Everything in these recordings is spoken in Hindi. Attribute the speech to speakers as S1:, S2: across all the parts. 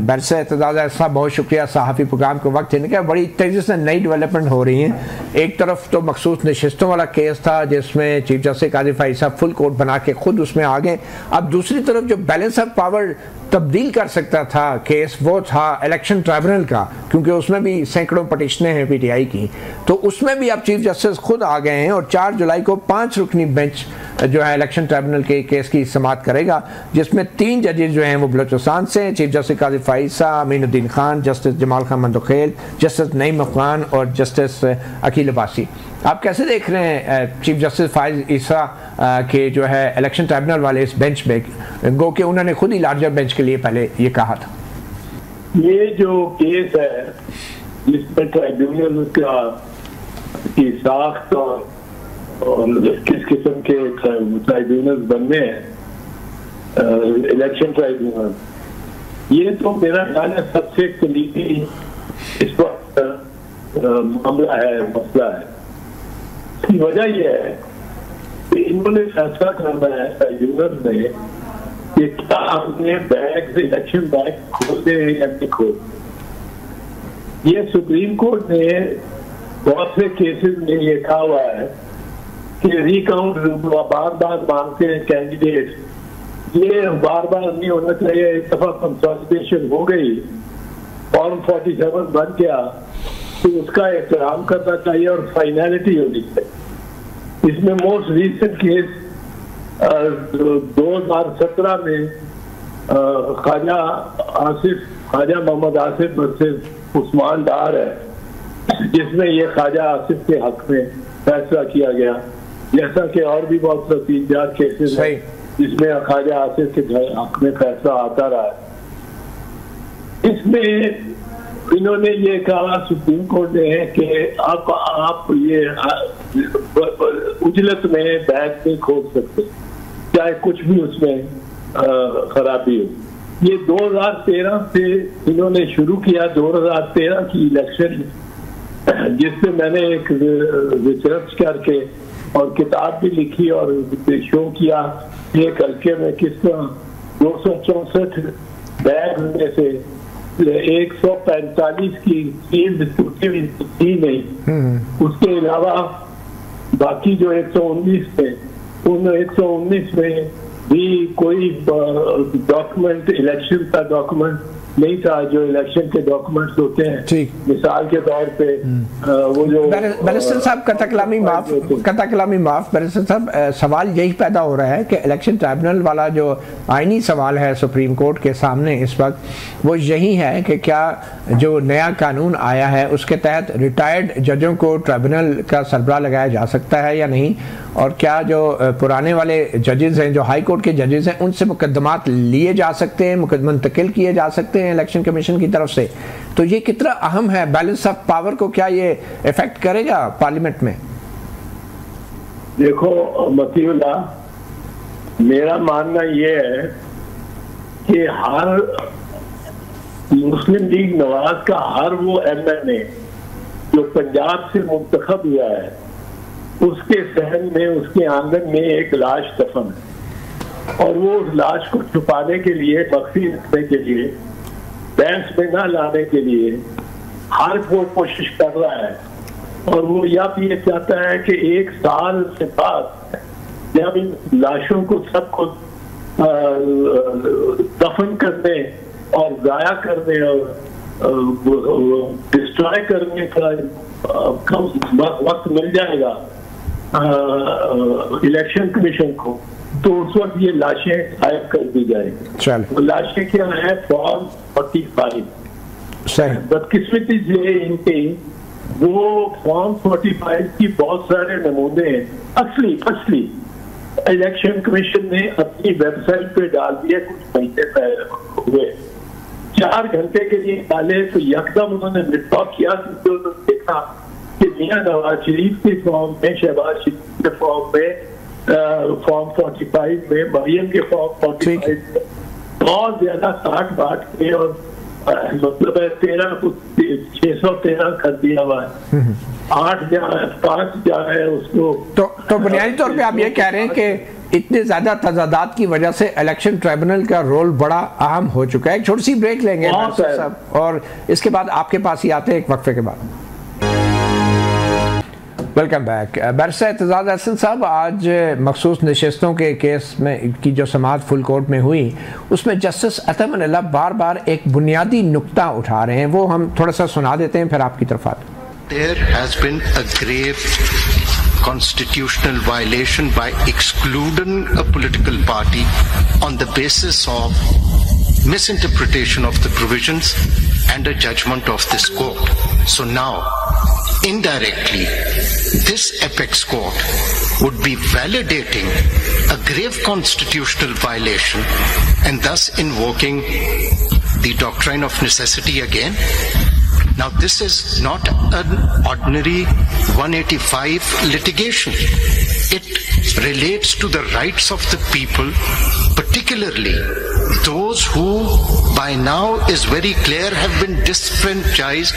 S1: बैरिस्टर एतजाज़ साहब, बहुत शुक्रिया सहाफ़ी प्रोग्राम को वक्त देने का। बड़ी तेज़ी से नई डेवलपमेंट हो रही हैं। एक तरफ तो मखसूस नशिस्तों वाला केस था जिसमें चीफ जस्टिस काजी फाइज़ साहब फुल कोर्ट बना के खुद उसमें आ गए। अब दूसरी तरफ जो बैलेंस ऑफ पावर तब्दील कर सकता था केस, वो था इलेक्शन ट्राइब्यूनल का, क्योंकि उसमें भी सैकड़ों पटिशनें हैं PTI की। तो उसमें भी अब चीफ जस्टिस खुद आ गए हैं और 4 जुलाई को 5 रुकनी बेंच जो है इलेक्शन ट्राइब्यूनल के केस की समाअत करेगा, जिसमें 3 जजेस जो हैं वो बलोचिस्तान से, चीफ जस्टिस काजी फाइज़ साहब, अमीनुद्दीन खान, जस्टिस जमाल खान मंदोखेल, जस्टिस नईम अफगान और जस्टिस अकील अब्बासी। आप कैसे देख रहे हैं चीफ जस्टिस फाइज ईसा के जो है इलेक्शन ट्राइब्यूनल वाले इस बेंच में, गो कि उन्होंने खुद ही लार्जर बेंच के लिए पहले ये कहा था?
S2: ये जो केस है जिसमें ट्राइब्यूनल की साख्त और किस किस्म के ट्राइब्यूनल बनने हैं, इलेक्शन ट्राइब्यूनल, ये तो मेरा ख्याल है सबसे कलीदी इस वक्त मामला है, मसला है। इसकी वजह यह है कि इन्होंने फैसला करना है ट्राइब्यूनल ने कि क्या हमने बैग, इलेक्शन बैग खोलने या नहीं खोल। ये सुप्रीम कोर्ट ने बहुत से केसेस में ये कहा हुआ है कि रिकाउंट बार बार मांगते हैं कैंडिडेट, ये बार बार नहीं होना चाहिए। एक दफा कंसोलिडेशन हो गई, फॉर्म 47 बन गया, तो उसका एहतराम करना चाहिए और फाइनलिटी होनी चाहिए। इसमें मोस्ट रीसेंट केस 2017 में ख्वाजा मोहम्मद आसिफ वर्सेस उस्मान डार है, जिसमें ये ख्वाजा आसिफ के हक में फैसला किया गया, जैसा कि और भी बहुत से 3-4 केसेस हैं जिसमें ख्वाजा आसिफ के हक में फैसला आता रहा है। इसमें इन्होंने ये कहा सुप्रीम कोर्ट ने कि आप ये उजलत में बैग नहीं खोल सकते, चाहे कुछ भी उसमें खराबी हो। ये 2013 से इन्होंने शुरू किया। 2013 की इलेक्शन जिससे मैंने एक रिसर्च करके और किताब भी लिखी और शो किया एक हल्के में किस तरह 264 बैग में से 145 की सील्ड थी नहीं, उसके अलावा बाकी जो 119 थे, उन 119 में भी कोई डॉक्यूमेंट, इलेक्शन का डॉक्यूमेंट नहीं था जो इलेक्शन के डॉक्यूमेंट्स होते हैं। मिसाल के तौर पे वो जो
S1: बैरिस्टर साहब कथा कलामी माफ बैरिस्टर साहब, सवाल यही पैदा हो रहा है कि इलेक्शन ट्राइब्यूनल वाला जो आईनी सवाल है सुप्रीम कोर्ट के सामने इस वक्त, वो यही है कि क्या जो नया कानून आया है उसके तहत रिटायर्ड जजों को ट्राइब्यूनल का सरबराह लगाया जा सकता है या नहीं, और क्या जो पुराने वाले जजेस हैं, जो हाई कोर्ट के जजेस हैं, उनसे मुकदमात लिए जा सकते हैं, मुंतकिल किए जा सकते हैं इलेक्शन कमीशन की तरफ से। तो ये कितना अहम है, बैलेंस ऑफ पावर को क्या ये इफेक्ट करेगा पार्लियामेंट में?
S2: देखो मतीउल्लाह, मेरा मानना ये है कि हर मुस्लिम लीग नवाज का हर वो MNA जो पंजाब से मुंतखब हुआ है, उसके सहन में, उसके आंगन में एक लाश दफन है, और वो उस लाश को छुपाने के लिए, मख्फी रखने के लिए, बहस में ना लाने के लिए हर कोई कोशिश कर रहा है। और वो या भी ये चाहता है कि 1 साल के बाद जब इन लाशों को सबको दफन करने और जाया करने और डिस्ट्रॉय करने का कम वक्त मिल जाएगा इलेक्शन कमीशन को, तो उस वक्त ये लाशें गायब कर दी जाएगी। तो लाशें क्या है? फॉर्म 45। बदकिस्मती से इनके वो फॉर्म 45 की बहुत सारे नमूने हैं। असली इलेक्शन कमीशन ने अपनी वेबसाइट पे डाल दिए कुछ महीने पहले हुए, 4 घंटे के लिए डाले, तो यकदम उन्होंने विड्रॉ किया। तो उन्होंने देखा कि मियां नवाज शरीफ के फॉर्म में, शहबाज शरीफ के फॉर्म में, फॉर्म 45 में, मरियम के फॉर्म 45 में बहुत ज्यादा 60 बांट के, और मतलब है 613 कर दिया हुआ है। 5 जा रहा है उसको।
S1: तो बुनियादी तौर पे आप ये कह रहे हैं इतने ज़्यादा तजादात की वजह से इलेक्शन ट्रिब्यूनल का रोल बड़ा अहम हो चुका है। एक छोटी सी ब्रेक लेंगे साहब और इसके बाद आपके पास ही आते हैं एक वक्फे के बाद। Welcome back. Barrister Aitzaz Ahsan साहब, आज मखसूस नशस्तों के केस में की जो समाअत फुल कोर्ट में हुई उसमें जस्टिस अतम अल्लाह बार बार एक बुनियादी नुक्ता उठा रहे हैं, वो हम थोड़ा सा सुना देते हैं फिर आपकी तरफ आते हैं।
S3: There has been a grave constitutional violation by excluding a political party on the basis of misinterpretation of the provisions and a judgment of this court. So now, indirectly, this apex court would be validating a grave constitutional violation and thus invoking the doctrine of necessity again. Now, this is not an ordinary 185 litigation. It relates to the rights of the people, particularly those who by now is very clear have been disenfranchised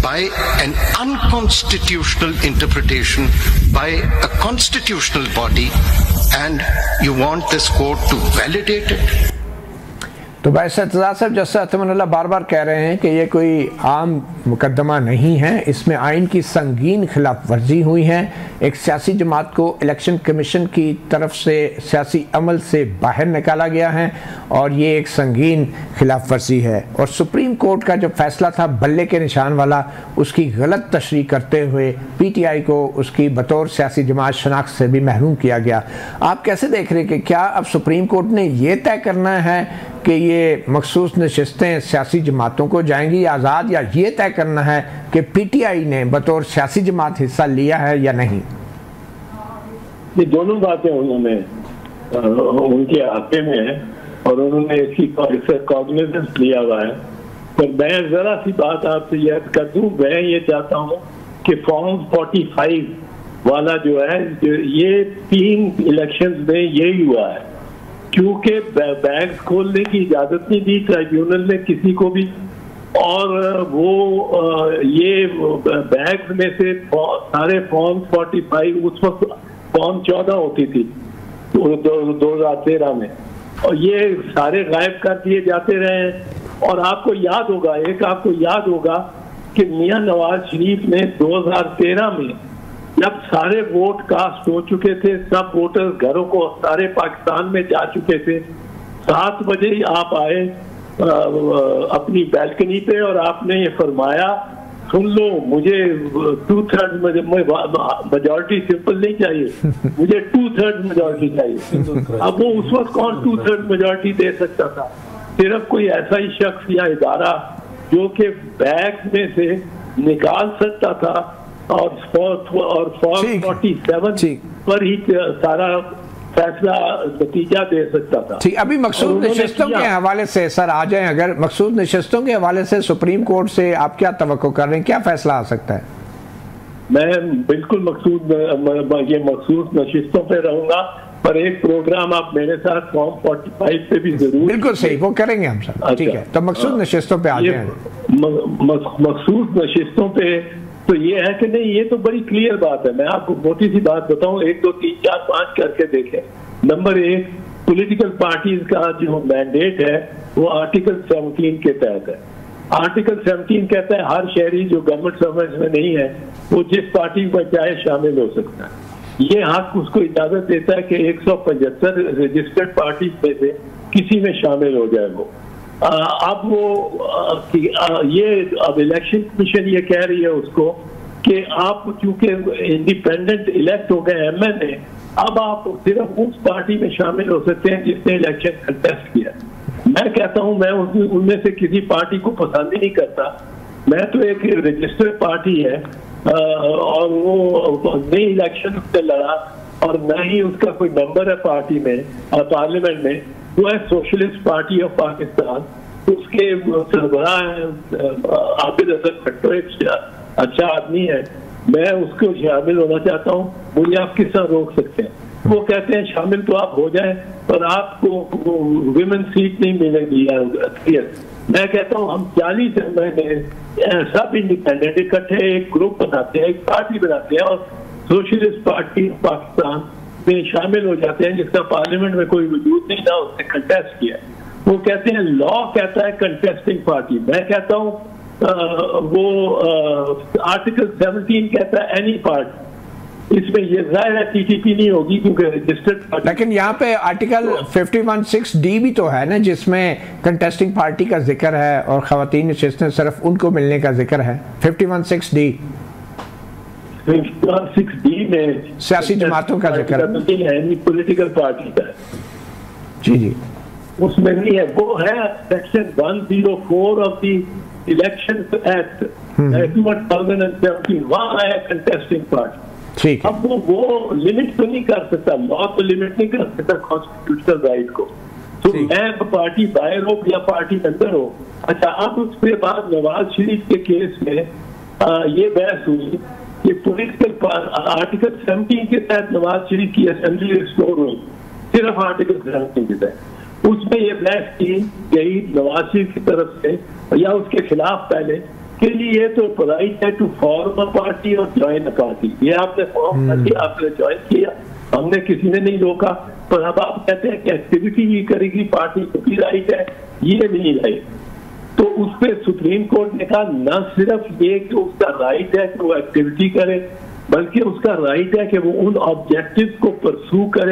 S3: by an unconstitutional interpretation by a constitutional body, and you want this court to validate it.
S1: तो बैरिस्टर एतजाज़ साहब, जैसा अतमन्ना बार बार कह रहे हैं कि ये कोई आम मुकदमा नहीं है, इसमें आइन की संगीन खिलाफ वर्जी हुई है, एक सियासी जमात को इलेक्शन कमीशन की तरफ से सियासी अमल से बाहर निकाला गया है और ये एक संगीन खिलाफ वर्जी है। और सुप्रीम कोर्ट का जो फैसला था बल्ले के निशान वाला, उसकी गलत तशरीह करते हुए PTI को उसकी बतौर सियासी जमात शनाख्त से भी महरूम किया गया। आप कैसे देख रहे हैं कि क्या अब सुप्रीम कोर्ट ने ये तय करना है कि ये मखसूस नशिस्तें सियासी जमातों को जाएंगी आज़ाद, या ये तय करना है कि PTI ने बतौर सियासी जमात हिस्सा लिया है या नहीं?
S2: ये दोनों बातें उन्होंने उनके हाथे में है और उन्होंने इसकी कॉग्निजेंस लिया हुआ है। पर मैं जरा सी बात आपसे याद कर दूं, मैं ये चाहता हूँ कि फॉर्म 45 वाला जो है, ये 3 इलेक्शंस में यही हुआ है, क्योंकि बैंक खोलने की इजाजत नहीं दी ट्राइब्यूनल ने किसी को भी, और वो ये बैंक में से सारे फॉर्म 45, उस वक्त फॉर्म 14 होती थी 2013 में, और ये सारे गायब कर दिए जाते रहे। और आपको याद होगा कि मियां नवाज शरीफ ने 2013 में जब सारे वोट कास्ट हो चुके थे, सब वोटर्स घरों को सारे पाकिस्तान में जा चुके थे, 7 बजे ही आप आए अपनी बैल्कनी पे और आपने ये फरमाया, सुन लो, मुझे 2/3 मेजॉरिटी सिंपल नहीं चाहिए, मुझे 2/3 मेजॉरिटी चाहिए। अब वो उस वक्त कौन 2/3 मेजॉरिटी दे सकता था? सिर्फ कोई ऐसा ही शख्स या इदारा जो कि बैग में से निकाल सकता था और फॉर्म 47 पर ही सारा फैसला नतीजा दे सकता था।
S1: ठीक, अभी मकसूद नशिस्तों के हवाले से सर आ जाएं, अगर मकसूद नशिस्तों के हवाले से सुप्रीम कोर्ट से आप क्या तवक्को कर रहे हैं, क्या फैसला आ सकता है?
S2: मैं बिल्कुल मखसूस नशिस्तों पे रहूंगा, पर एक प्रोग्राम आप मेरे साथ फॉर्म 45 पे भी जरूर।
S1: बिल्कुल सही, वो करेंगे हम सर। अच्छा, ठीक है, तो मखसूस नशिस्तों पे आ जाएं।
S2: मखसूस नशिस्तों पे तो ये है कि नहीं, ये तो बड़ी क्लियर बात है। मैं आपको मोटी सी बात बताऊं, 1 2 3 4 5 करके देखें। नंबर 1, पॉलिटिकल पार्टीज का जो मैंडेट है वो आर्टिकल 17 के तहत है। आर्टिकल 17 कहता है हर शहरी जो गवर्नमेंट सर्विस में नहीं है वो जिस पार्टी में चाहे शामिल हो सकता है। ये हक उसको इजाजत देता है कि 175 रजिस्टर्ड पार्टी में से किसी में शामिल हो जाए वो। अब वो ये अब इलेक्शन कमीशन ये कह रही है उसको कि आप चूंकि इंडिपेंडेंट इलेक्ट हो गए MNA, अब आप सिर्फ उस पार्टी में शामिल हो सकते हैं जिसने इलेक्शन कंटेस्ट किया। मैं कहता हूं, मैं उनमें से किसी पार्टी को पसंद ही नहीं करता। मैं तो एक रजिस्टर्ड पार्टी है और वो नई इलेक्शन से लड़ा और न ही उसका कोई नंबर है पार्टी में पार्लियामेंट में। वो है सोशलिस्ट पार्टी ऑफ पाकिस्तान, उसके सरबराह आबिद हसन भट्टो एक अच्छा आदमी है, मैं उसको शामिल होना चाहता हूँ। मुझे आप किस तरह रोक सकते हैं? वो कहते हैं शामिल तो आप हो जाएं पर आपको विमेन सीट नहीं मिलेगी। मैं कहता हूँ हम 40 महीने सब इंडिपेंडेंट इकट्ठे एक ग्रुप बनाते हैं, एक पार्टी बनाते हैं और सोशलिस्ट पार्टी ऑफ पाकिस्तान में शामिल हो जाते हैं जिसका पार्लियामेंट में कोई वजूद नहीं था, उसने कंटेस्ट किया। वो कहते हैं लॉ कहता है कंटेस्टिंग पार्टी, मैं कहता हूँ वो आर्टिकल 17 कहता है एनी पार्टी। इसमें ये जाहिर है टीटीपी नहीं होगी क्योंकि रजिस्टर्ड।
S1: लेकिन यहाँ पे आर्टिकल 51(6)D भी तो है ना, जिसमें कंटेस्टिंग पार्टी का जिक्र है और खवातीन नशिस्तें सिर्फ उनको मिलने का जिक्र है। 51(6)D
S2: 51(6)D में
S1: सियासी जमातों का जिक्र
S2: है, पॉलिटिकल पार्टी का।
S1: जी जी,
S2: उसमें नहीं है, वो है section 104 of the election act 2017, वहाँ है कंटेस्टिंग पार्टी।
S1: ठीक है।
S2: अब वो लिमिट तो नहीं कर सकता, लॉ तो लिमिट नहीं कर सकता कॉन्स्टिट्यूशनल राइट को। तो मैं पार्टी बाहर हो या पार्टी अंदर हो। अच्छा, अब उसके बाद नवाज शरीफ के केस में ये बहस हुई कि पॉलिटिकल आर्टिकल 17 के तहत नवाज शरीफ की असेंबली रिस्टोर हुई, सिर्फ आर्टिकल 17 के तहत। उसमें ये बहस की गई नवाज शरीफ की तरफ से या उसके खिलाफ पहले के लिए तो राइट है टू फॉर्म अ पार्टी और ज्वाइन अ पार्टी। ये आपने फॉर्म कर दिया, आपने ज्वाइन किया, हमने किसी ने नहीं रोका। पर अब आप कहते हैं कि एक्टिविटी ही करेगी पार्टी, की राइट है, ये नहीं राइट। तो उस पर सुप्रीम कोर्ट ने कहा न सिर्फ ये कि उसका राइट है कि वो एक्टिविटी करे, बल्कि उसका राइट है कि वो उन ऑब्जेक्टिव को परस्यू करे